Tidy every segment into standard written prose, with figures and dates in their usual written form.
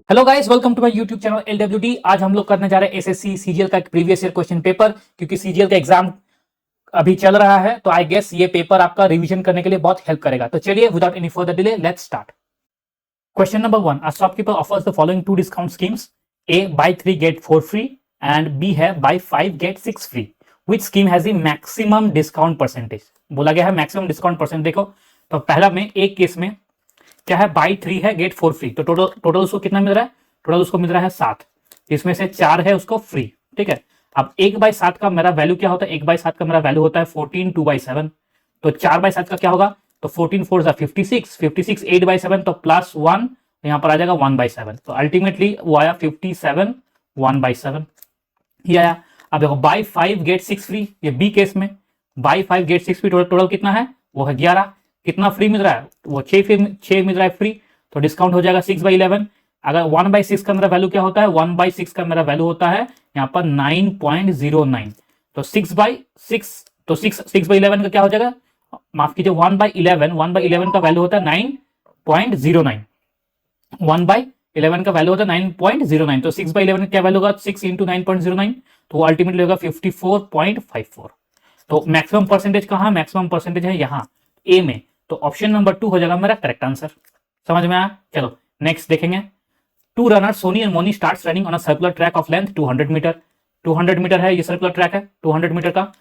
Hello guys, welcome to my YouTube channel LWD। आज हम लोग करने जा रहे हैं एसएससी सीजीएल का एक प्रीवियस ईयर क्वेश्चन पेपर, क्योंकि सीजीएल का एग्जाम अभी चल रहा है, तो आई गेस ये पेपर आपका रिवीजन करने के लिए बहुत हेल्प करेगा। तो चलिए without any further delay let's start. Question number 1, a shopkeeper offers the following two discount schemes, A buy 3 get 4 free and B है buy 5 get 6 free. Which scheme has the maximum discount percentage? बोला गया है maximum discount percent. देखो तो पहला में एक case में क्या है, बाई 3 है गेट 4 फ्री, तो टोटल उसको कितना मिल रहा है? टोटल उसको मिल रहा है 7, इसमें से 4 है उसको फ्री। ठीक है, अब 1/7 का मेरा वैल्यू क्या होता है? 1/7 का मेरा वैल्यू होता है 14, 2/7, तो 4/7 का क्या होगा? तो 14 4 56, 56 8/7, तो +1 यहां पर आ जाएगा 1/7, तो अल्टीमेटली वो आया 57 1/7 ही आया। अब देखो बाई 5 गेट 6 फ्री, ये बी केस में बाई 5 गेट 6 फ्री, टोटल कितना है? वो है 11। कितना फ्री मिल रहा है? वो 6 मिल रहा है फ्री, तो डिस्काउंट हो जाएगा 6/11। अगर 1/6 का मेरा वैल्यू क्या होता है? 1/6 का मेरा वैल्यू होता है यहाँ पर 9.09, तो 6/6, तो 6/11 का क्या हो जाएगा? माफ कीजिए 1/11 का वैल्यू होता है 9.09, 1/11 का वैल्यू होता है 9.09, तो 6/11 का क्या वैल्यू होगा? 6 × 9.09, तो अल्टीमेटली होगा 54.54। तो मैक्सिमम परसेंटेज कहां? मैक्सिमम परसेंटेज है यहाँ ए में, तो ऑप्शन नंबर 2 हो जाएगा मेरा करेक्ट आंसर। समझ में आया? चलो नेक्स्ट देखेंगे। Two runner Soni and Moni starts running on a circular track of length 200 metre. 200 metre है, ये सर्कुलर ट्रैक है 200 मीटर का,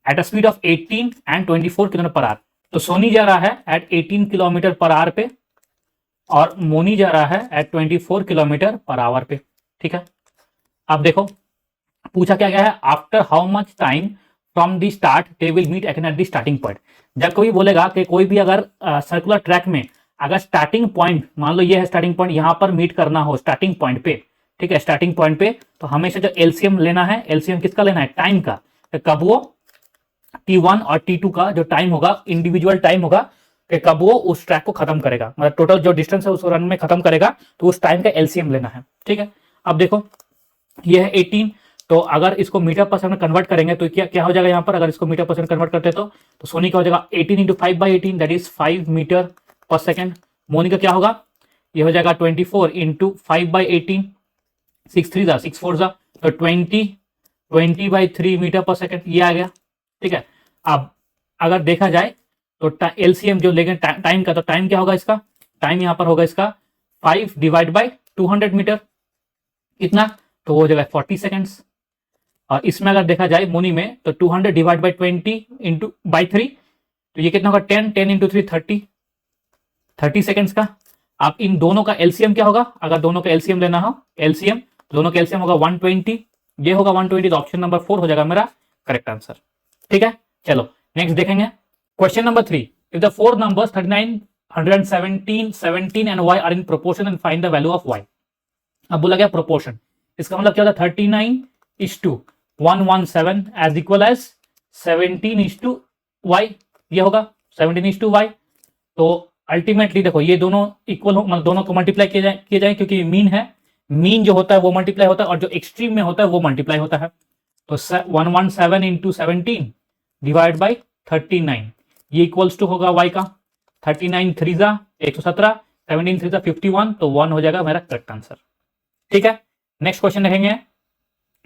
at a speed of 18 and 24 kilometre per hour. तो सोनी जा रहा है एट 18 किलोमीटर पर आवर पे और मोनी जा रहा है एट 24 किलोमीटर पर आवर पे। ठीक है, अब देखो पूछा क्या गया है, after how much time from the start they will meet again at the starting point. जब कोई बोलेगा कि कोई भी अगर सर्कुलर ट्रैक में अगर स्टार्टिंग पॉइंट, मान लो ये है स्टार्टिंग पॉइंट, यहां पर मीट करना हो स्टार्टिंग पॉइंट पे, ठीक है, स्टार्टिंग पॉइंट पे, तो हमेशा जो एलसीएम लेना है, एलसीएम किसका लेना है? टाइम का। तो कब वो T1 और T2 का जो टाइम होगा, इंडिविजुअल टाइम होगा कि कब वो उस ट्रैक को खत्म करेगा, मतलब टोटल जो डिस्टेंस है उस रन में खत्म करेगा, तो उस टाइम का एलसीएम लेना है। ठीक है, अब देखो ये है 18, तो अगर इसको मीटर परसेंट में कन्वर्ट करेंगे तो क्या क्या हो जाएगा यहाँ पर? अगर इसको मीटर परसेंट कन्वर्ट करते तो सोनी का हो जाएगा 18 × 5/18, दैट इज 5 मीटर पर सेकेंड। मोनी का क्या होगा? ये हो जाएगा 24 × 5/18, 6 3 जा 6 4 जा, तो 20/3 मीटर पर सेकेंड, ये आ गया। ठीक है, अब अगर देखा जाए तो एलसीएम जो लेंगे टाइम का, तो टाइम क्या होगा इसका? टाइम यहाँ पर होगा इसका 5 / 200 मीटर, कितना? तो वो हो जाएगा 40 सेकेंड्स। और इसमें अगर देखा जाए मोनी में, तो 200 / 20 × 3, तो ये कितना होगा? 10 10 × 3 30 सेकेंड्स का। अब इन दोनों का एलसीएम क्या होगा? अगर दोनों का एलसीएम लेना हो, एलसीएम दोनों का एलसीएम होगा 120, ये होगा 120, तो ऑप्शन नंबर 4 हो जाएगा मेरा करेक्ट आंसर। ठीक है, चलो नेक्स्ट देखेंगे। Question number 3, if the four numbers 39 117 17 and y are in proportion and find the value of y। अब बोला गया प्रोपोर्शन, इसका मतलब क्या होता है? 39:117 एज इक्वल एज 17:y, ये होगा 17:y। तो अल्टीमेटली देखो ये दोनों इक्वल हो, मतलब दोनों को मल्टीप्लाई किए जाए क्योंकि मीन है, मीन जो होता है वो मल्टीप्लाई होता है और जो एक्सट्रीम में होता है वो मल्टीप्लाई होता है। तो 117 × 17 डिवाइड बाई 39, ये इक्वल्स टू होगा y का 39 3 जा 117, 17 3 जा 51, तो 1 हो जाएगा मेरा करेक्ट आंसर। ठीक है, नेक्स्ट क्वेश्चन देखेंगे।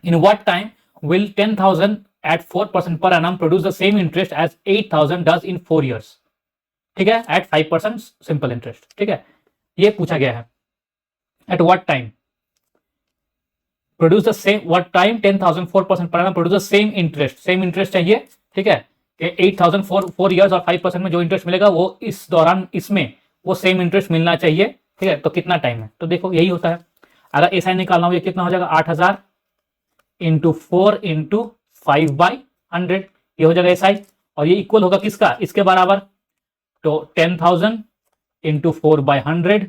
In what time will 10,000 at 4% per annum produce the same interest as 8,000 does in 4 years? ठीक है, एट 5% सिंपल इंटरेस्ट। ठीक है, ये पूछा गया है at what time produce the same, what time 10,000 4% per annum produce the same interest, same interest चाहिए। ठीक है, 8,000 4 ईयर्स और 5% में जो इंटरेस्ट मिलेगा वो इस दौरान इसमें वो सेम इंटरेस्ट मिलना चाहिए। ठीक है, तो कितना टाइम है? तो देखो यही होता है, अगर एसआई निकालना हो ये कितना हो जाएगा? 8,000 × 4 × 5/100, ये हो जाएगा एसआई, और ये इक्वल होगा किसका? इसके बराबर, तो 10,000 × 4/100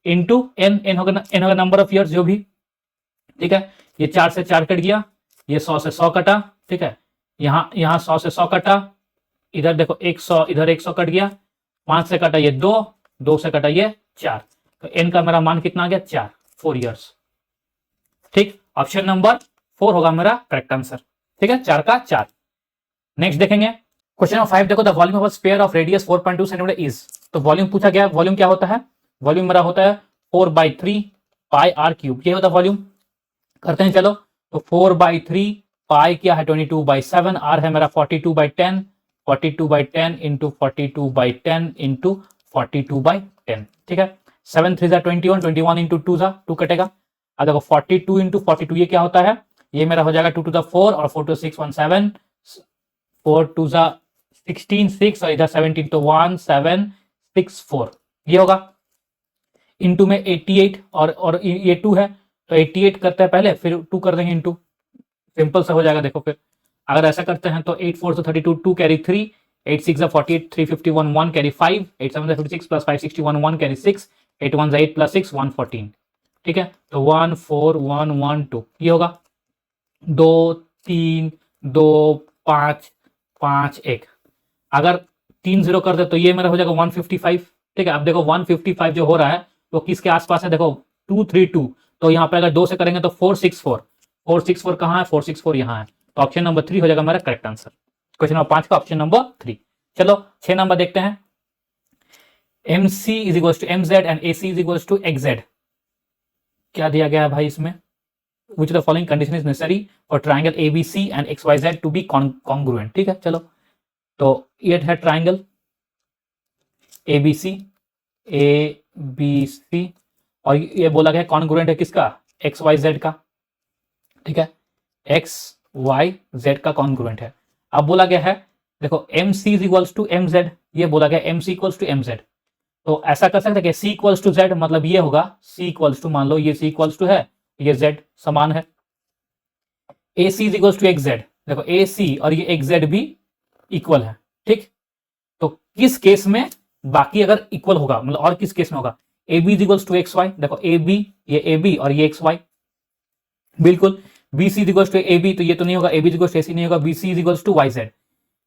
इंटू n होगा नंबर ऑफ ईयर्स जो भी। ठीक है, ये 4 से 4 कट गया, ये 100 से 100 कटा। ठीक है, यहाँ 100 से 100 कटा, इधर देखो 100, इधर 100 कट गया, 5 से कटा ये 2, 2 से कटा ये 4, तो n का मेरा मान कितना आ गया? 4, 4 ईयर्स। ठीक, ऑप्शन नंबर 4 होगा मेरा करेक्ट आंसर। ठीक है, 4 का 4। नेक्स्ट देखेंगे क्वेश्चन नंबर 5, देखो the volume of a sphere of radius 4.2 centimetre is. तो वॉल्यूम पूछा गया, वॉल्यूम क्या होता है? वॉल्यूम मेरा होता है 4/3 पाई आर क्यूब, ये होता है वॉल्यूम। करते हैं चलो, तो 4/3 पाई क्या है 22/7, आर है मेरा 42/10, 42/10 इंटू 42/10 इंटू 42/10, ठीक है। 7 3 21, 21 इंटू 2 2 कटेगा। अब देखो 42 इंटू 42 ये क्या होता है, ये मेरा हो जाएगा 2 to the 4 और 4 to 6 17, 4 2 16 6 और इधर 17 तो 1 7 6 4 ये होगा। इंटू में 88 और ये 2 है तो 88 करते हैं पहले, फिर 2 कर देंगे इंटू, सिंपल सा हो जाएगा। देखो फिर अगर ऐसा करते हैं तो 8 4 32 2 carry 3, 8 6 48 3 51 1 carry 5, 8 7 56 plus 5 61 1 carry 6, 8 1 8 plus 6 114, ठीक है। तो 1 4 1 1 2 ये होगा। 2 3 2 5 5 1, अगर 3 0 कर दे तो ये मेरा हो जाएगा 155, ठीक है। अब देखो 155 जो हो रहा है वो किसके आसपास है, देखो 2 3 2, तो यहाँ पे अगर 2 से करेंगे तो 464, 464 कहाँ है, 464 यहाँ है। तो ऑप्शन नंबर 3 हो जाएगा मेरा करेक्ट आंसर, क्वेश्चन नंबर 5 का ऑप्शन नंबर 3। चलो 6 नंबर देखते हैं। MC is equal to MZ and AC is equal to XZ। क्या दिया गया है भाई इसमें, which of the following condition is necessary for triangle ABC and XYZ to be congruent, ठीक है। चलो तो ये है ट्राइंगल ABC और ये बोला गया कॉन्ग्रुएंट है किसका, XYZ का, ठीक है। XYZ का कॉन्ग्रुएंट है। अब बोला गया है देखो MC is equals to MZ, ये बोला गया MC इक्वल्स टू MZ, तो ऐसा कर सकते हैं कि C इक्वल्स टू Z, मतलब ये होगा C इक्वल्स टू, मान लो ये C इक्वल्स टू है, ये Z समान है। AC is equals to XZ, देखो AC और ये XZ भी इक्वल है, ठीक। तो किस केस में बाकी अगर इक्वल होगा, मतलब और किस केस में होगा, AB is equals to XY, देखो AB ये AB और ये XY, बिल्कुल। BC is equals to AB, तो ये तो नहीं होगा, AB is equals to AC नहीं होगा, BC is equals to YZ,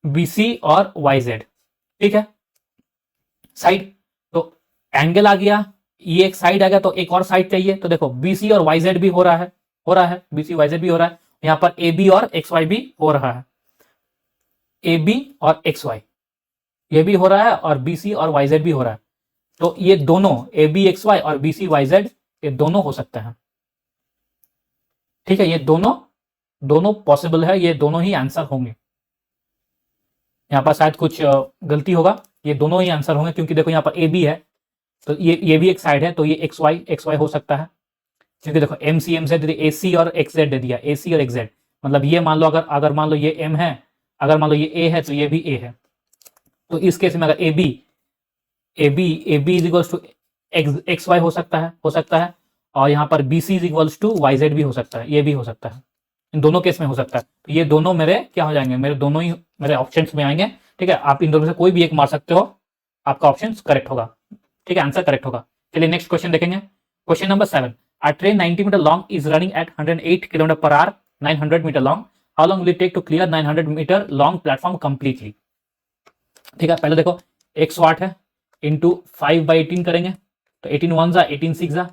BC और YZ, ठीक है। साइड, तो एंगल आ गया, ये एक साइड आ गया, तो एक और साइड चाहिए, तो देखो BC और YZ भी हो रहा है, BC YZ भी हो रहा है, यहाँ पर AB और XY भी हो रहा है, AB और XY ये भी हो रहा है, और BC और YZ भी हो रहा है, तो ये दोनों AB XY और BC YZ ये दोनों हो सकते हैं, ठीक है। ये दोनों पॉसिबल है, ये दोनों ही आंसर होंगे। यहाँ पर शायद कुछ गलती होगा, ये दोनों ही आंसर होंगे, क्योंकि देखो यहाँ पर AB है तो ये भी एक साइड है, तो ये XY हो सकता है, क्योंकि देखो MC MZ दे दिया, AC और XZ दे दिया, AC और XZ, मतलब ये मान लो अगर मान लो ये M है, अगर मान लो ये A है तो ये भी A है, तो इस केस में अगर AB is equals to XY हो सकता है, और यहाँ पर BC is equals to YZ भी हो सकता है, ये भी हो सकता है, इन दोनों केस में हो सकता है। तो ये दोनों मेरे क्या हो जाएंगे, मेरे दोनों ही मेरे ऑप्शंस में आएंगे, ठीक है। आप इन दोनों से कोई भी एक मार सकते हो, आपका ऑप्शन करेक्ट होगा, ठीक है, आंसर करेक्ट होगा। चलिए नेक्स्ट क्वेश्चन देखेंगे। Question number 7, a train 90 meter long is running at 108 km per hour, 900 meter long. How long will it take to clear 900 meter long platform completely? ठीक है, पहले देखो 108 है, इंटू 5/18 करेंगे, तो 18 1 जा 18 6 जा,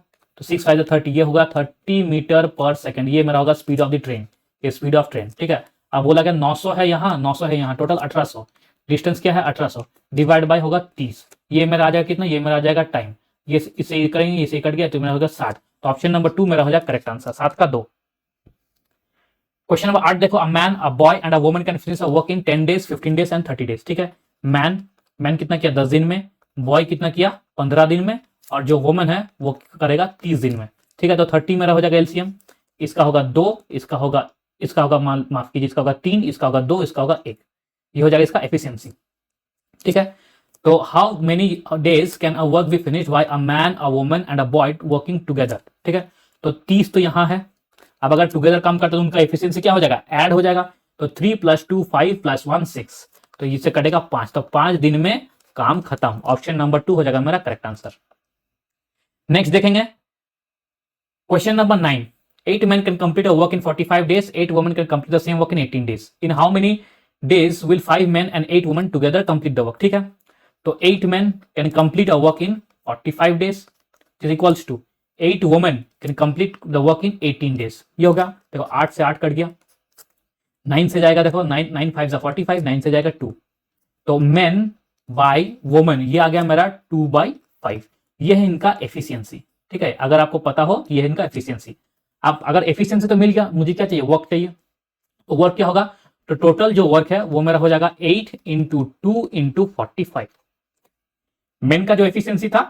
तो 6 5 30, ये होगा 30 मीटर पर सेकंड, ये मेरा होगा स्पीड ऑफ द ट्रेन, ये स्पीड ऑफ ट्रेन, ठीक है। अब बोला गया 900 है यहाँ, 900 है यहाँ, टोटल 1800, डिस्टेंस क्या है 1800, डिवाइड बाय होगा 30, ये मेरा आ जाएगा कितना, ये मेरा आ जाएगा टाइम, ये इसे करेंगे, इसे कट गया तो मेरा होगा 60, तो ऑप्शन नंबर 2 मेरा हो जाएगा करेक्ट आंसर, 7 का 2। क्वेश्चन नंबर 8 देखो, अ man a boy and a woman can finish a work in 10 days 15 days and 30 days, ठीक है। मैन कितना किया 10 दिन में, बॉय कितना किया 15 दिन में, और जो वुमन है वो करेगा 30 दिन में, ठीक है। तो 30 मेरा हो जाएगा एलसीएम, इसका होगा 2, इसका होगा माफ कीजिए, इसका होगा 3, इसका होगा 2, इसका होगा 1, ये हो जाएगा इसका एफिशिएंसी, ठीक है। तो how many days can a work be finished by a man a woman and a boy working together, ठीक है। तो 30 तो यहाँ है, अब अगर टुगेदर काम करते तो उनका एफिशिएंसी क्या हो जाएगा, ऐड हो जाएगा, तो 3 + 2 5 + 1 6, तो इससे कटेगा 5, तो 5 दिन में काम खत्म, ऑप्शन नंबर 2 हो जाएगा मेरा करेक्ट आंसर। नेक्स्ट देखेंगे question number 9, 8 men can complete a work in 45 days, 8 women can complete the same work in 18 days. In how many days will 5 men and 8 women together complete the work, ठीक है। तो 8 men can complete a work in 45 days is equals to 8 women can complete the work in 18 days, ये होगा, देखो 8 से 8 cut गया, 9 से जाएगा, देखो 9 5 45, 9 से जाएगा 2, तो men by woman ये आ गया मेरा 2/5, ये है इनका एफिशिएंसी, ठीक है, अगर आपको पता हो ये है इनका एफिशिएंसी। अब अगर एफिशिएंसी तो मिल गया, मुझे क्या चाहिए, वर्क चाहिए। तो वर्क क्या होगा, तो टोटल जो वर्क है वो मेरा हो जाएगा 8 इंटू 2 इंटू 45। मेन का जो एफिशिएंसी था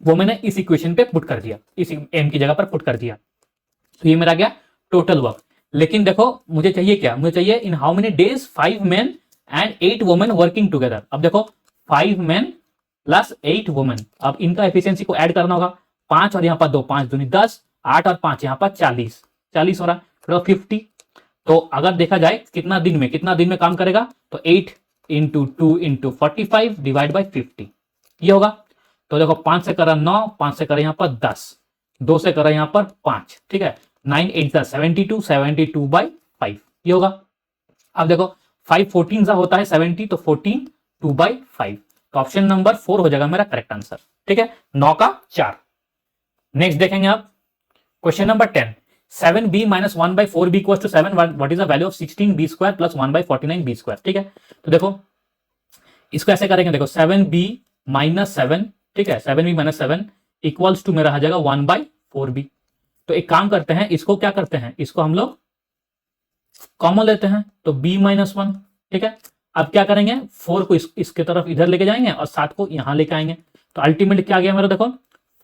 वो मैंने इस इक्वेशन पे पुट कर दिया, इस एम की जगह पर पुट कर दिया, तो ये मेरा गया टोटल वर्क। लेकिन देखो मुझे चाहिए क्या, मुझे चाहिए in how many days 5 main and 8 women working together. अब देखो 5 मेन प्लस 8 वुमेन, अब इनका एफिशिएंसी को ऐड करना होगा। 5 और यहाँ पर 2, 5 दूनी 10, 8 और 5 यहाँ पर 40, 40 हो रहा है, 50। तो अगर देखा जाए कितना दिन में काम करेगा, तो 8 इंटू 2 इंटू 45 डिवाइड बाई 50 ये होगा। तो देखो 5 से करा 9, 5 से करा यहाँ पर 10, 2 से करा यहाँ पर 5, ठीक है, 9 8 72, 72 बाई 5 ये होगा। अब देखो 5 14 सा होता है 70, तो 14 2 बाई 5, तो ऑप्शन नंबर 4 हो जाएगा मेरा करेक्ट आंसर। ठीक है, 9 का 4। नेक्स्ट देखेंगे आप question number 10, 7b minus 1 by 4b equals to 7, what is the value of 16b square plus 1 by 49b square। ठीक है, तो देखो इसको ऐसे करेंगे, देखो 7b minus 7, ठीक है, 7b minus 7 इक्वल्स टू मेरा आ जाएगा 1 by 4b। तो एक काम करते हैं, इसको क्या करते हैं, इसको हम लोग कॉमन लेते हैं, तो b minus 1, ठीक है। अब क्या करेंगे, 4 को इसके तरफ इधर लेके जाएंगे और 7 को यहां लेके आएंगे, तो अल्टीमेटली क्या आ गया मेरा, देखो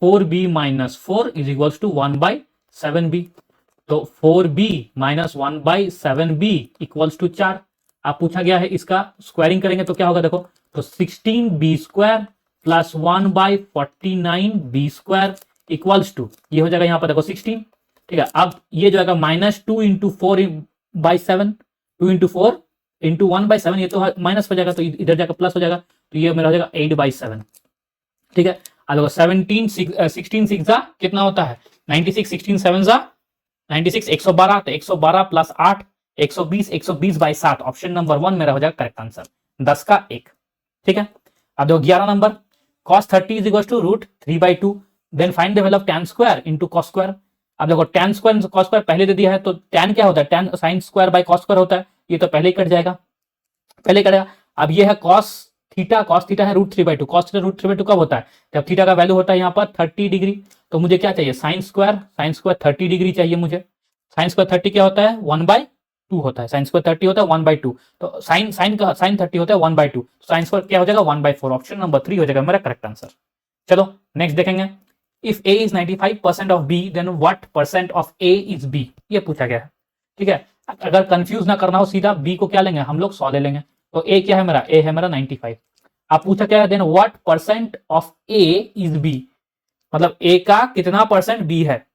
4b minus 4 is equals to 1 by 7b। तो 4b minus 1 by 7b equals to 4। आप पूछा गया है इसका स्क्वायरिंग करेंगे तो क्या होगा, देखो तो 16b square plus 1 by 49b square equals to, ये हो जाएगा यहाँ पर देखो 16, ठीक है। अब ये जो है minus 2 into 4 by 7, 2 into 4 into 1 by 7, ये तो माइनस हो जाएगा, तो इधर जाकर प्लस हो जाएगा, तो ये मेरा हो जाएगा 8 बाई 7, ठीक है। अब देखो 16 6 जा कितना होता है 96, 16 7 जा 96, 112, तो 112 प्लस 8 120, 120 बाई 7, ऑप्शन नंबर 1 मेरा हो जाएगा करेक्ट आंसर, 10 का 1, ठीक है। अब देखो 11 number, cos 30 is equals to root 3/2, then find the value of tan square into cos square. अब देखो tan स्क्वायर cos स्क्वायर पहले दे दिया है, तो tan क्या होता है, tan sin square by cos square होता है, ये तो पहले ही कट जाएगा, पहले कटेगा। अब ये है cos थीटा है रूट 3/2, cos थीटा रूट 3/2 कब होता है, जब थीटा का वैल्यू होता है यहाँ पर 30 डिग्री। तो मुझे क्या चाहिए, साइन स्क्वायर 30 डिग्री चाहिए मुझे। साइन स्क्वायर 30 क्या होता है 1/2 होता है, साइन स्क्वायर 30 होता है 1/2, तो साइन 30 होता है 1/2, साइन स्क्वायर क्या हो जाएगा 1/4, ऑप्शन नंबर 3 हो जाएगा मेरा करेक्ट आंसर। चलो नेक्स्ट देखेंगे, if a is 95% of b then what percent of a is b, ये पूछा गया है, ठीक है। अगर कंफ्यूज ना करना हो सीधा b को क्या लेंगे हम लोग 100 ले लेंगे, तो a क्या है मेरा, a है मेरा 95। आप पूछा क्या है, then what percent of a is b, मतलब a का कितना परसेंट b है,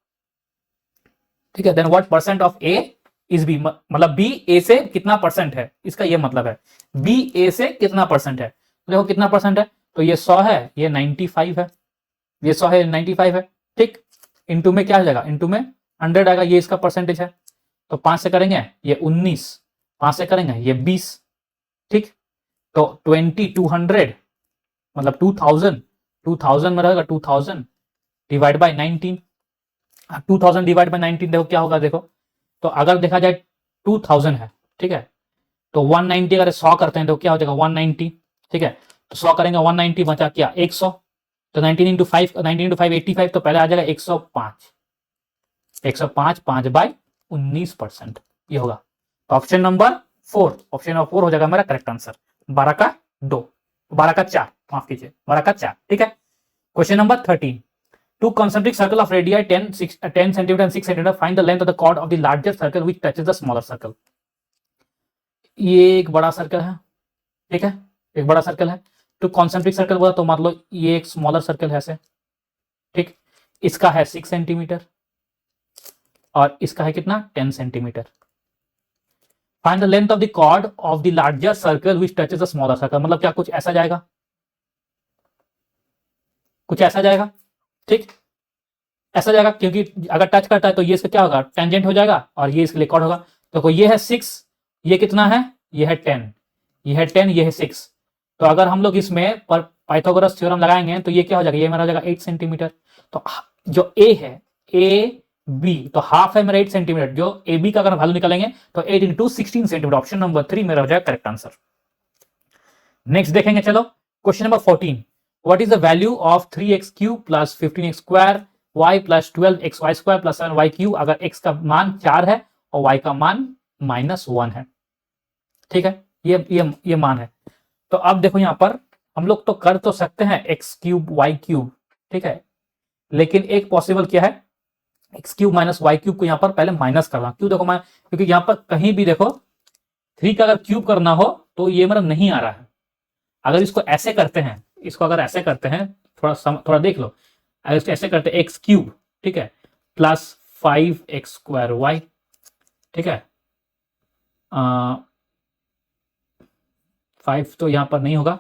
ठीक है। Then what percent of a is b, मतलब b a से कितना परसेंट है, इसका ये मतलब है b a से कितना परसेंट है। तो देखो कितना परसेंट है, तो ये 100 है, ये 95 है, ये 100 है 95 है, ठीक। इनटू में क्या आ जाएगा, इनटू में 100 आएगा, ये इसका परसेंटेज है, तो 5 से करेंगे ये 19, 5 से करेंगे ये 20, ठीक। तो 200 मतलब 2000 में रहेगा 2000 डिवाइड बाई 19, 2000 डिवाइड बाई 19 देखो क्या होगा, देखो तो अगर देखा जाए 2000 है, ठीक है, तो 190 अगर 100 करते हैं तो क्या हो जाएगा 190, ठीक है। तो 100 करेंगे 190 बचा क्या 100, तो 19 इंटू 5 85, तो पहले आ जाएगा 105, 5 बाई 19% ये होगा, तो ऑप्शन नंबर 4, ऑप्शन नंबर 4 हो जाएगा मेरा करेक्ट आंसर, 12 का 2, 12 का 4, माफ कीजिए 12 का 4, ठीक है। Question number 13, two concentric circle of radii 10 cm and 6 cm, find the length of the chord of the larger circle which touches the smaller circle। ये एक बड़ा सर्कल है, ठीक है, एक बड़ा सर्कल है, टू concentric सर्कल बोला तो मान लो ये एक स्मॉलर सर्कल है ऐसे, ठीक, इसका है 6 सेंटीमीटर और इसका है कितना 10 centimetre. Find the length of the chord of the larger circle which touches the smaller circle, मतलब क्या कुछ ऐसा जाएगा, कुछ ऐसा जाएगा, ठीक, ऐसा जाएगा, क्योंकि अगर टच करता है तो ये इसका क्या होगा टेंजेंट हो जाएगा और ये इसके लिए कॉर्ड होगा। तो ये है 6, ये कितना है, ये है 10, ये है 10, ये है 6, तो अगर हम लोग इसमें पर पाइथागोरस थ्योरम लगाएंगे तो ये क्या हो जाएगा, ये मेरा हो जाएगा 8 सेंटीमीटर। तो जो a है a b, तो हाफ है मेरा 8 सेंटीमीटर, जो ए बी का अगर वैल्यू निकालेंगे तो 8 इंटू 16 सेंटीमीटर, ऑप्शन नंबर 3 मेरा हो जाएगा करेक्ट आंसर। नेक्स्ट देखेंगे, चलो question number 14, what is the value of 3x³ plus 15x² y plus 12xy² plus 7y³ अगर x का मान 4 है और y का मान -1 है। ठीक है, ये मान है। तो अब देखो यहां पर हम लोग तो कर तो सकते हैं x³ y³, ठीक है, लेकिन एक पॉसिबल क्या है, x³ माइनस y³ को यहां पर पहले माइनस करना। क्यों देखो, क्योंकि यहां पर कहीं भी देखो 3 का अगर क्यूब करना हो तो ये मेरा नहीं आ रहा है। अगर इसको ऐसे करते हैं, इसको अगर ऐसे करते हैं, थोड़ा देख लो, अगर इसको ऐसे करते हैं x³, ठीक है, प्लस 5x²y, ठीक है, 5 तो यहां पर नहीं होगा,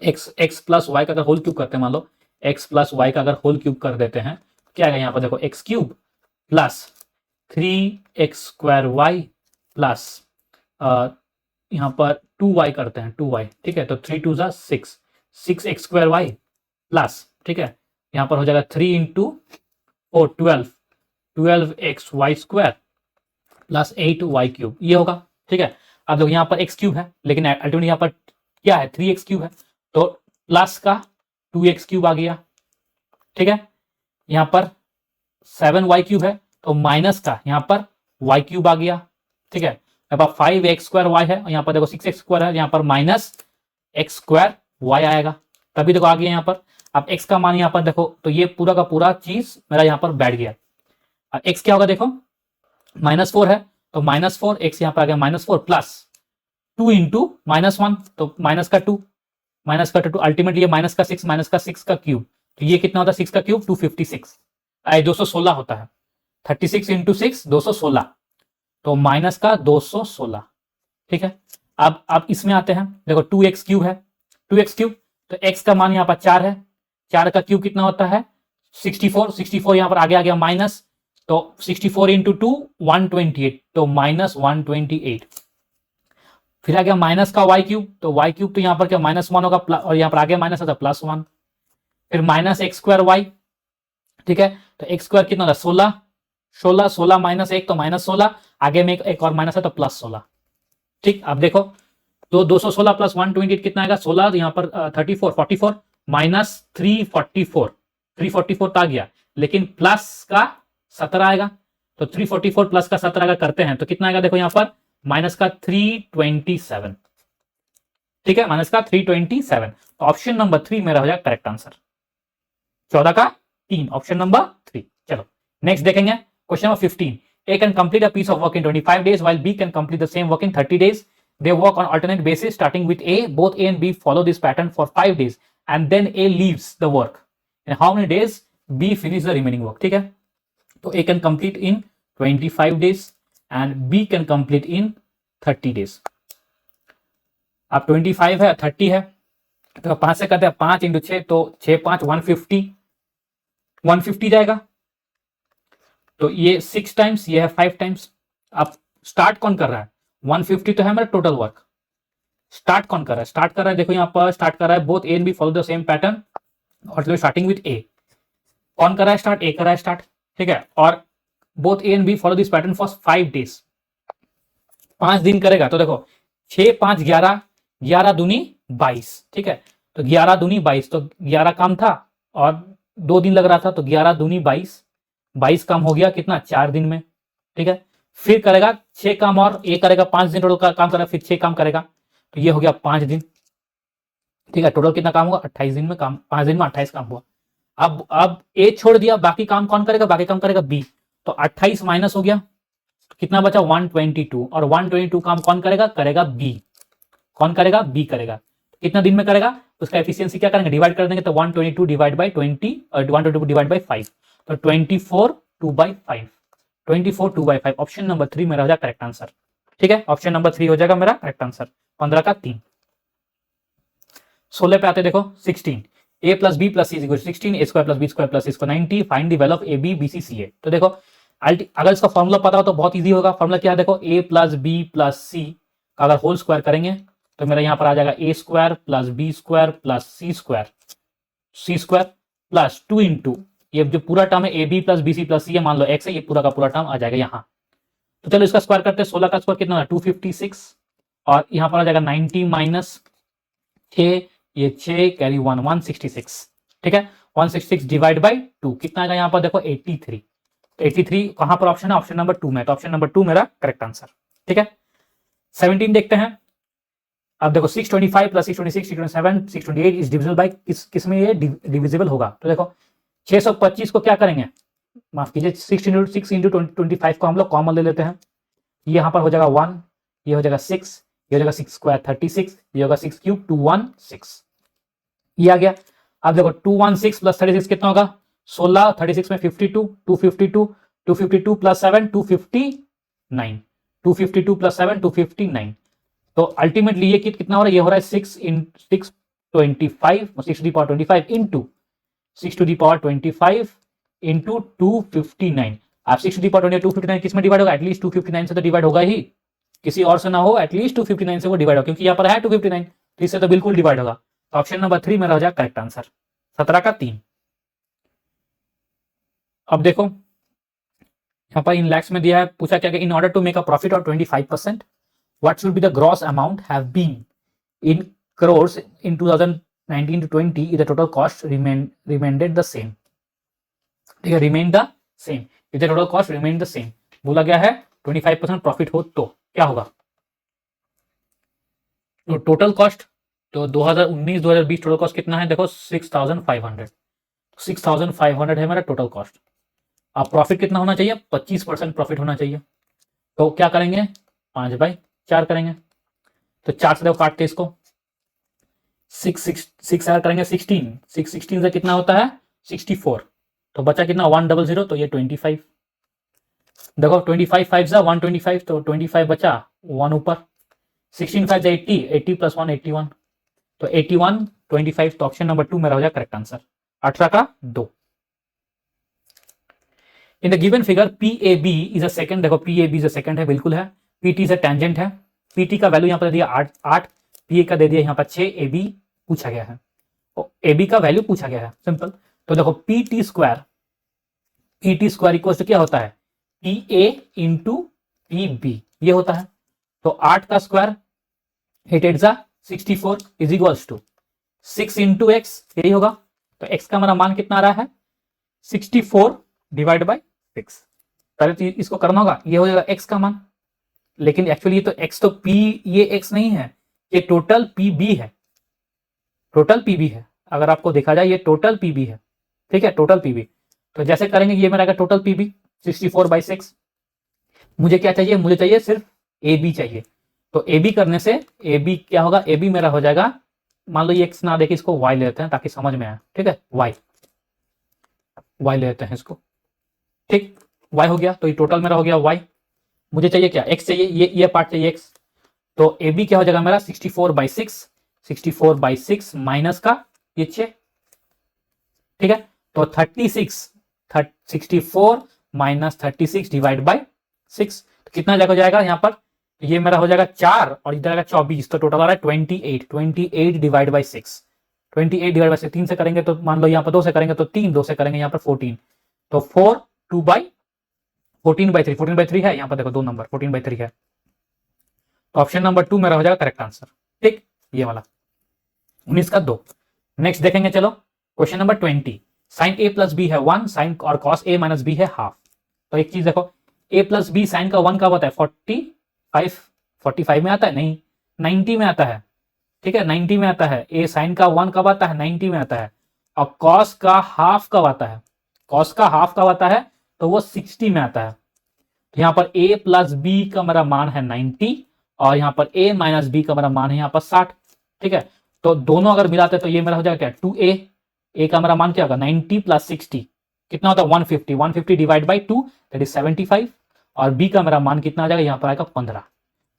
x प्लस वाई का अगर होल क्यूब करते हैं, मान लो x प्लस वाई का अगर होल क्यूब कर देते हैं, क्या आएगा यहाँ पर देखो, x³ प्लस 3x² प्लस यहाँ पर 2y करते हैं, 2y, ठीक है, तो 3 2 जा 6, 6x² प्लस, ठीक है, यहाँ पर हो जाएगा 3 इंटू 4 12, 12xy² प्लस 8y³ ये होगा। ठीक है, अब देखो यहाँ पर x³ है, लेकिन अल्टीमेटली यहाँ पर क्या है, 3x³ है, तो प्लस का 2x³ आ गया। ठीक है, यहाँ पर 7y³ है, तो माइनस का यहाँ पर y³ आ गया। ठीक है, यहाँ पर 5x² है, यहाँ पर देखो 6x² है, यहाँ पर माइनस x² आएगा, तभी देखो आ गया यहाँ पर। अब x का मान यहाँ पर देखो, तो ये पूरा का पूरा चीज मेरा यहाँ पर बैठ गया। अब x क्या होगा देखो, -4 है, तो -4 x यहाँ पर आ गया -4 प्लस 2 इंटू -1, तो माइनस का 2 अल्टीमेटली ये -6 का क्यूब, तो ये कितना होता है 6 का क्यूब 256, 216 होता है, 36 इंटू 6 216, तो -216। ठीक है, अब इसमें आते हैं, देखो 2x³ है, 2x³ तो x का मान यहाँ पर 4 है, 4 का क्यूब कितना होता है 64 यहाँ पर आगे आ गया माइनस, तो 64 इंटू 2 128, तो -128। फिर आ गया माइनस का y³, तो y³ तो यहाँ पर क्या -1 होगा, और यहाँ पर आगे माइनस होता +1, फिर -x²y। ठीक है, तो x² कितना होगा 16, 16 माइनस 1 तो -16, आगे में एक और माइनस है तो +16। ठीक, अब देखो तो 216 प्लस 128 कितना आएगा 16, यहाँ पर 34 44 माइनस 344 तो आ गया, लेकिन प्लस का 17 आएगा, तो 344 प्लस का 17 अगर करते हैं तो कितना आएगा देखो यहाँ पर माइनस का 327। ठीक है, माइनस का 327, तो ऑप्शन नंबर 3 मेरा हो जाएगा करेक्ट आंसर, 14 का 3, ऑप्शन नंबर 3। चलो नेक्स्ट देखेंगे question number 15। A can complete a piece of work in 25 days while B can complete the same work in 30 days. They work on alternate basis starting with A. Both A and B follow this pattern for 5 days and then A leaves the work. And how many days B finish the remaining work? ठीक है, तो A can complete in 25 days and B can complete in 30 days. अब 25 है 30 है, तो 5 से करते हैं, 5 इंटू 6 तो 6 5 150 जाएगा, तो ये 6 टाइम्स, ये है 5 टाइम्स। अब स्टार्ट कौन कर रहा है, 150 तो है मेरा टोटल वर्क, स्टार्ट कौन कर रहा है, देखो यहाँ पर स्टार्ट कर रहा है, both A and B follow the same pattern और स्टार्टिंग विद ए। कौन कर रहा है स्टार्ट, ए कर रहा है स्टार्ट। ठीक है, और both A and B follow this pattern for 5 days, 5 दिन करेगा, तो देखो 6 5 11, 11 दूनी 22। ठीक है, तो 11 दूनी 22, तो 11 काम था और 2 दिन लग रहा था, तो 11 दूनी 22 काम हो गया कितना 4 दिन में। ठीक है, फिर करेगा 6 काम और ए करेगा 5 दिन टोटल का काम करेगा, फिर 6 काम करेगा, तो ये हो गया 5 दिन। ठीक है, टोटल कितना काम होगा 28 दिन में काम, 5 दिन में 28 काम हुआ। अब ए छोड़ दिया, बाकी काम कौन करेगा, बाकी काम करेगा बी, तो 28 माइनस हो गया, तो कितना बचा 122, और 122 काम कौन करेगा बी, कौन करेगा बी करेगा। कितना दिन में करेगा, उसका एफिशिएंसी क्या करेंगे, डिवाइड कर देंगे, तो 122 डिवाइड बाई 20 और 122 डिवाइड बाई 5, तो 24 2/5, 24 2/5, ऑप्शन नंबर 3 मेरा हो जाएगा करेक्ट आंसर। ठीक है, ऑप्शन नंबर 3 हो जाएगा मेरा करेक्ट आंसर, 15 का 3। 16 पे आते देखो 16, a plus B plus C is equal to 16, a square plus B square plus C square 90, find the value of A B B C C A. तो देखो अगर इसका फॉर्मूला पता हो तो बहुत इजी होगा। फॉर्मूला क्या है देखो, a प्लस बी प्लस सी का अगर होल स्क्वायर करेंगे तो मेरा यहाँ पर आ जाएगा a square plus B square plus C square plus 2 into ये जो पूरा टर्म है A B plus B C plus C, मान लो एक्स है, ये पूरा का पूरा टर्म आ जाएगा यहाँ। तो चलो इसका स्क्वायर करते हैं, 16 का स्क्वायर कितना है 256, और यहाँ पर आ जाएगा 90 माइनस 6, ये 6 कैरी 1 166। ठीक है, 166 डिवाइड बाई 2 कितना आएगा यहाँ पर देखो 83। 83 कहां पर ऑप्शन है, ऑप्शन नंबर 2 में, तो ऑप्शन नंबर 2 मेरा करेक्ट आंसर। ठीक है, 17 देखते हैं। अब देखो 625 प्लस 626 627 628 इज डिविजिबल बाय किस में ये डिविजिबल होगा। तो देखो 625 को क्या करेंगे, माफ कीजिए 6 इंटू 25 को हम लोग कॉमन ले लेते हैं। ये यहाँ पर हो जाएगा 1, ये हो जाएगा 6, ये हो जाएगा 6 स्क्वायर 36, ये होगा 6 क्यूब 216, ये आ गया। अब देखो 216 प्लस 36 कितना होगा 16, 36 में 52, 252, 252 प्लस 7 259, 252 प्लस 7 259। तो अल्टीमेटली ये कितना हो रहा है, ये हो रहा है 6 in 6 25 6 to the power 25 into 6 to the power 25 into 259। आप 6 टू दी पावर 259 किस में डिवाइड होगा, एटलीस्ट 259 से तो डिवाइड होगा ही, किसी और से ना हो, एटलीस्ट 259 से वो डिवाइड होगा, क्योंकि यहाँ पर है 259 तो इससे तो बिल्कुल डिवाइड होगा। तो ऑप्शन नंबर 3 मेरा हो जाएगा करेक्ट आंसर, 17 का 3। अब देखो यहाँ पर इन लैक्स में दिया है, पूछा क्या in order to make a profit of 25% what should be the gross amount have been in crores in 2019 to 20 if the total cost remained the same। ठीक है, remained the same if the total cost remained the same, बोला गया है 25% profit हो तो क्या होगा। तो टोटल कॉस्ट तो 2019-2020 टोटल कॉस्ट कितना है देखो 6500 है मेरा टोटल कॉस्ट। अब प्रॉफिट कितना होना चाहिए 25% प्रॉफिट होना चाहिए। तो क्या करेंगे 5/4 करेंगे, तो 4 से देखो काटते इसको 6 करेंगे 16, 6 16 से कितना होता है 64, तो बचा कितना 100, तो ये 25। देखो 25 5 से 125, तो 25 बचा 1 ऊपर, 16 5 से 80, 80 प्लस 1 81, तो 81 25, तो ऑप्शन नंबर 2 मेरा हो जाएगा करेक्ट आंसर, 18 का 2। In the given figure PAB is a second, देखो PAB इज अ सेकंड है, बिल्कुल है। PT से टेंजेंट है, PT का वैल्यू यहाँ पर दे दिया 8, PA का दे दिया यहाँ पर 6, AB पूछा गया है, तो AB का वैल्यू पूछा गया है, सिंपल। तो देखो PT स्क्वायर इक्वल टू क्या होता है PA इंटू PB, ये होता है। तो 8 का स्क्वायर 8 8 जा 64 is equals to 6 into x, यही होगा। तो x का हमारा मान कितना आ रहा है 64 डिवाइड बाई 6। पहले तो इसको करना होगा, ये हो जाएगा x का मान, लेकिन एक्चुअली ये तो x तो p, ये x नहीं है, ये टोटल PB है, टोटल PB है। अगर आपको देखा जाए ये टोटल PB है, ठीक है, टोटल PB। तो जैसे करेंगे ये मेरा टोटल PB 64/6। मुझे क्या चाहिए, मुझे चाहिए सिर्फ AB चाहिए। तो AB करने से AB क्या होगा, AB मेरा हो जाएगा, मान लो ये x ना देखे इसको y ले लेते हैं ताकि समझ में आए, ठीक है, y ले लेते हैं इसको, ठीक, y हो गया। तो ये टोटल मेरा हो गया y, मुझे चाहिए क्या x चाहिए, ये पार्ट चाहिए x। तो AB क्या हो जाएगा मेरा 64/6 माइनस का ये 6, ठीक है। तो 64 माइनस 36 डिवाइड बाई 6, तो कितना जाएगा यहाँ पर, ये मेरा हो जाएगा 4 और इधर आएगा 24, तो टोटल आ रहा है 28 डिवाइड बाई 6, 28 डिवाइड बाई 6 3 से करेंगे तो मान लो यहाँ पर 2 से करेंगे तो 3, 2 से करेंगे यहाँ पर 14, तो 14/3 है यहाँ पर, देखो 2 नंबर 14/3 है। तो ऑप्शन नंबर 2 मेरा हो जाएगा करेक्ट आंसर, ठीक, ये वाला 19 का 2। नेक्स्ट देखेंगे, चलो question number 20। Sine A plus B है 1, साइन और कॉस A माइनस बी है हाफ। तो एक चीज देखो A प्लस बी साइन का 1 कब आता है 45 में आता है, नहीं 90 में आता है, ठीक है, 90 में आता है। A साइन का 1 कब आता है 90 में आता है। और कॉस का हाफ कब आता है, कॉस का हाफ कब आता है, तो वो 60 में आता है। तो यहाँ पर A प्लस बी का मेरा मान है 90 और यहाँ पर A माइनस बी का मेरा मान है यहाँ पर 60, ठीक है। तो दोनों अगर मिलाते हैं तो ये मेरा हो जाएगा क्या 2A, A का मेरा मान क्या होगा 90 प्लस 60 कितना होता है 150 डिवाइड बाई 2 दैट इज 75, और B का मेरा मान कितना आ जाएगा यहाँ पर आएगा 15।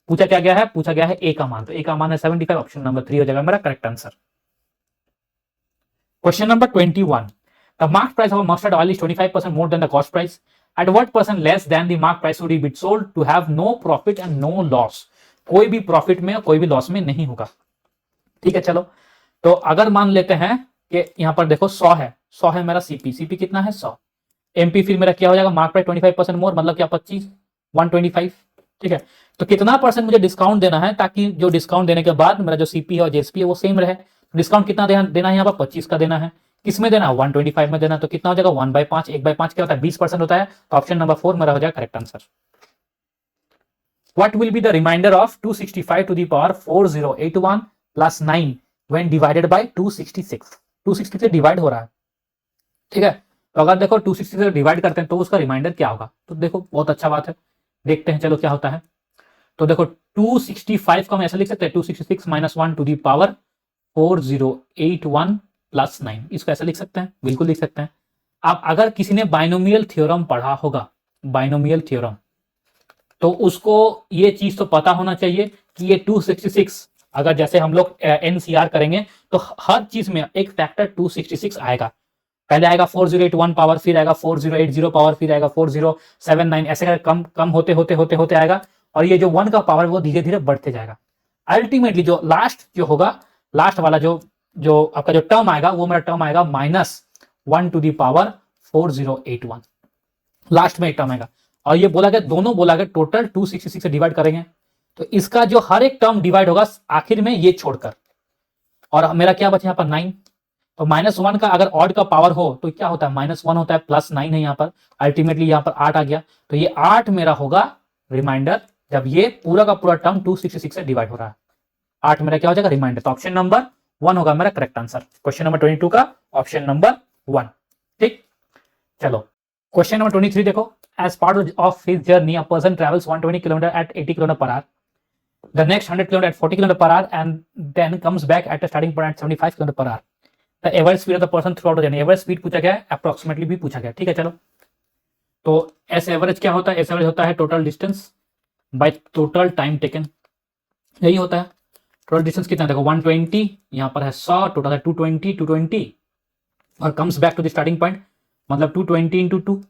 पूछा क्या गया है, पूछा गया है A का मान, तो A का मान है 75, ऑप्शन नंबर 3 हो जाएगा मेरा correct answer. Question number 21। The market price of a mustard oil is 25% more than the cost price. At what percent less than the market price would it be sold to have no profit and no loss? कोई भी profit में कोई भी loss में नहीं होगा, ठीक है। चलो तो अगर मान लेते हैं कि यहाँ पर देखो 100 है मेरा सीपी कितना है 100, एमपी फिर मेरा क्या हो जाएगा मार्क प्राइस 25% मोर, मतलब क्या 25 125, ठीक है। तो कितना परसेंट मुझे डिस्काउंट देना है ताकि जो डिस्काउंट देने के बाद मेरा जो सीपी है और जेएसपी है वो सेम रहे। डिस्काउंट कितना देना है यहाँ पर 25 का देना है, किस में देना, 125 में देना, तो कितना हो जाएगा 1/5, 1/5 क्या होता है 20% होता है, तो ऑप्शन नंबर 4 मेरा हो जाएगा correct answer. What will be the remainder of 265 to the power 4081 plus 9 when divided by 266? 260 से डिवाइड हो रहा है, ठीक है, तो अगर देखो 260 से डिवाइड करते हैं तो उसका रिमाइंडर क्या होगा, तो देखो बहुत अच्छा बात है, देखते हैं चलो क्या होता है। तो देखो 265 को हम ऐसे लिख सकते हैं 266 minus 1 to the power 4081 plus 9, इसको ऐसे लिख सकते हैं, बिल्कुल लिख सकते हैं। अब अगर किसी ने बाइनोमियल थ्योरम पढ़ा होगा, बाइनोमियल थ्योरम, तो उसको ये चीज तो पता होना चाहिए कि ये 266 अगर जैसे हम लोग एनसीआर करेंगे तो हर चीज में एक फैक्टर 266 आएगा, पहले आएगा 4081 पावर, फिर आएगा 4080 पावर, फिर आएगा 4079, ऐसे करके कम कम होते होते होते होते आएगा, और ये जो 1 का पावर वो धीरे धीरे बढ़ते जाएगा। अल्टीमेटली जो लास्ट जो होगा, लास्ट वाला जो जो आपका जो टर्म आएगा वो मेरा टर्म आएगा -1 टू दी पावर 4081, लास्ट में एक टर्म आएगा। और ये बोला गया, दोनों बोला गया टोटल 266 से डिवाइड करेंगे, तो इसका जो हर एक टर्म डिवाइड होगा आखिर में ये छोड़कर, और मेरा क्या बचा यहाँ पर 9, तो -1 का अगर ऑड का पावर हो तो क्या होता है -1 होता है, +9 है यहाँ पर, अल्टीमेटली यहाँ पर 8 आ गया, तो ये 8 मेरा होगा रिमाइंडर जब ये पूरा का पूरा टर्म 266 से डिवाइड हो रहा है, 8 मेरा क्या हो जाएगा रिमाइंडर, तो ऑप्शन नंबर 1 होगा मेरा करेक्ट आंसर, क्वेश्चन नंबर 22 का ऑप्शन नंबर 1। ठीक, चलो क्वेश्चन नंबर 23 देखो, as part of his journey a person travels 120 km at 80 km per hour, the next 100 km at 40 km per hour and then comes back at a starting point at 75 km per hour, the average speed of the person throughout the journey, average speed पूछा गया है, approximately भी पूछा गया, ठीक है। चलो तो एस एवरेज क्या होता है, एस एवरेज होता है total distance by total time taken, यही होता है। टोटल डिस्टेंस कितना देखो 120, यहाँ पर है 100, टोटल है 220 और comes back to the starting point, मतलब 220 इंटू 2,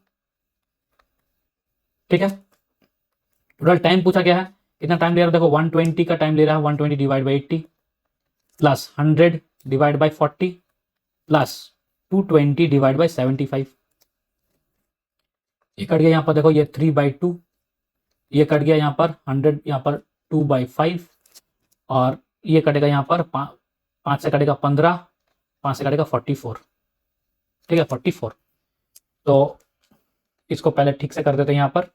ठीक है। टोटल टाइम पूछा गया है, कितना टाइम ले रहा है देखो 120 का टाइम ले रहा है, 120 divide by 80 plus 100 divide by 40 plus 220 divide by 75, ये कट गया यहाँ पर देखो ये 3/2, ये कट गया यहाँ पर 100, यहाँ पर 2/5, और ये कटेगा यहाँ पर 5 से कटेगा 15, 5 से कटेगा 44, ठीक है 44। तो इसको पहले ठीक से कर देते हैं यहाँ पर,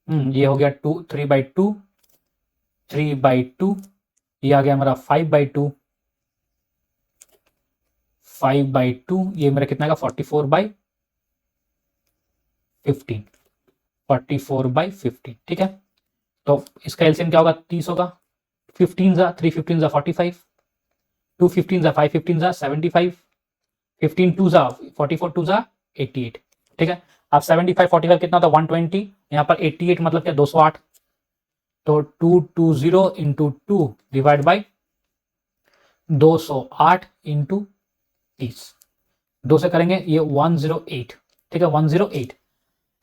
ये हो गया 3/2, 3/2, ये आ गया मेरा 5/2, 5/2, ये मेरा कितना आएगा 44/15, 44/15, ठीक है। तो इसका एलसीएम क्या होगा 30 होगा, 15 जा 3 15 जा 45, 2 15 जा 5 15 जा 75, 15 2 जा 44 2 जा 88, ठीक है। अब 75 45 कितना होता है 120, यहाँ पर 88 मतलब क्या 208, तो 220 इंटू 2 डिवाइड बाई 208 इंटू 30, 2 से करेंगे ये 108, ठीक है 108।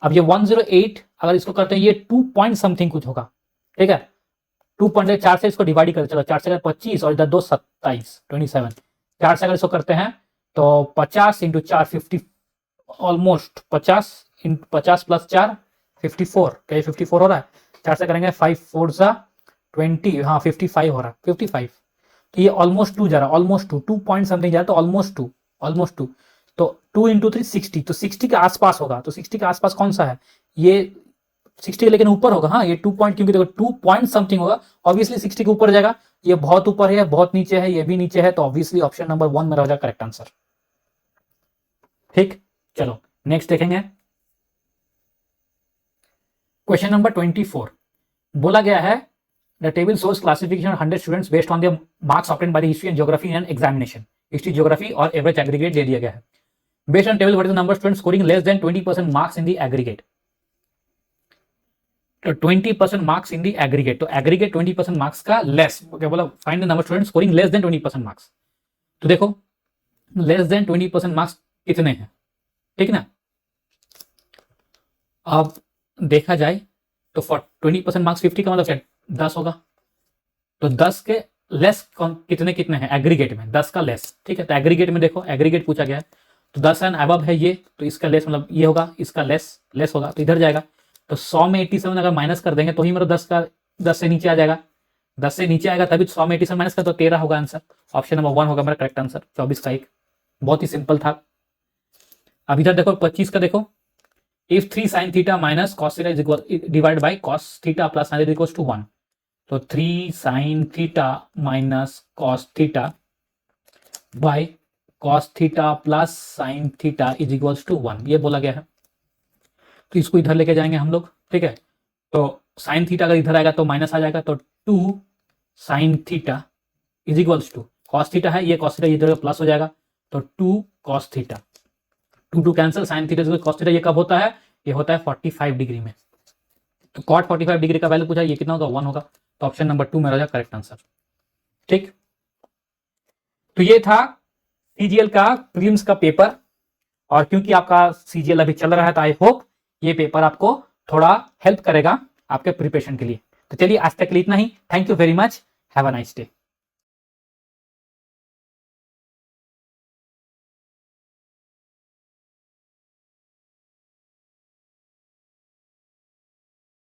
अब ये 108 अगर इसको करते हैं ये 2 पॉइंट समथिंग कुछ होगा, ठीक है, 2.4 से इसको डिवाइड करते चलो, 4 से अगर 25 और इधर 2 27 27, 4 से अगर इसको करते हैं तो 50 इंटू 4 50, ऑलमोस्ट 50 प्लस 4 54, क्या 54 हो रहा है, 4 से करेंगे 5 4 जा 20, हाँ 55 हो रहा है 55, तो ये ऑलमोस्ट 2 जा रहा है, ऑलमोस्ट 2 पॉइंट समथिंग जा रहा है, तो ऑलमोस्ट 2, तो 2 इंटू 3 60, तो 60 के आसपास होगा, तो 60 के आसपास कौन सा है ये 60 लेकिन ऊपर होगा, हाँ ये 2 पॉइंट, क्योंकि देखो 2 पॉइंट समथिंग होगा, ऑब्वियसली 60 के ऊपर जाएगा, ये बहुत ऊपर है बहुत नीचे है, ये भी नीचे है, तो ऑब्वियसली ऑप्शन नंबर 1 मेरा हो जाएगा करेक्ट आंसर। ठीक, चलो नेक्स्ट देखेंगे क्वेश्चन नंबर 24, बोला गया है the table shows classification of 100 students based on the marks obtained by the history and geography in an examination, history geography और एवरेज एग्रीगेट दे दिया गया है, based on table what is the number of students scoring less than 20% marks in the aggregate, तो 20% marks in the aggregate, तो aggregate 20% marks का less, क्या बोला find the number of students scoring less than 20% marks, तो देखो less than 20% marks कितने हैं, ठीक ना। अब देखा जाए तो 20% मार्क्स 50 का मतलब 10 होगा, तो 10 के लेस कितने कितने हैं एग्रीगेट में, 10 का लेस, ठीक है। तो एग्रीगेट में देखो एग्रीगेट पूछा गया है, तो 10 एंड अबव है ये, तो इसका लेस मतलब ये होगा, इसका लेस होगा, तो इधर जाएगा, तो 100 में 87 अगर माइनस कर देंगे तो ही मेरा 10 से नीचे आ जाएगा, 10 से नीचे आएगा तभी 100 में 87 माइनस कर तो 13 होगा आंसर, ऑप्शन नंबर 1 होगा मेरा करेक्ट आंसर, 24 का 1। बहुत ही सिंपल था। अब इधर देखो 25 का देखो, if 3 sin theta minus cos theta is equal divide by cos theta plus sin theta equals to 1, तो 3 sin theta minus cos theta by cos theta plus sin theta is equals to 1, ये बोला गया है। तो इसको इधर लेके जाएंगे हम लोग, ठीक है। तो sin थीटा अगर इधर आएगा तो माइनस आ जाएगा, तो 2 sin theta is equals to cos theta है, ये कॉस थीटा इधर प्लस हो जाएगा, तो 2 cos theta, 2 cancel, sin theta cos theta, ये कब होता है, ये होता है 45 डिग्री में। तो cot 45 डिग्री का वैल्यू पूछा, ये कितना होगा, 1 होगा। तो ऑप्शन नंबर 2 मेरा करेक्ट आंसर, ठीक। तो ये था सीजीएल का प्रीलिम्स का पेपर, और क्योंकि आपका सीजीएल अभी चल रहा है तो आई होप ये पेपर आपको थोड़ा हेल्प करेगा आपके प्रिपरेशन के लिए। तो चलिए आज तक के लिए इतना ही। Thank you very much, have a nice day.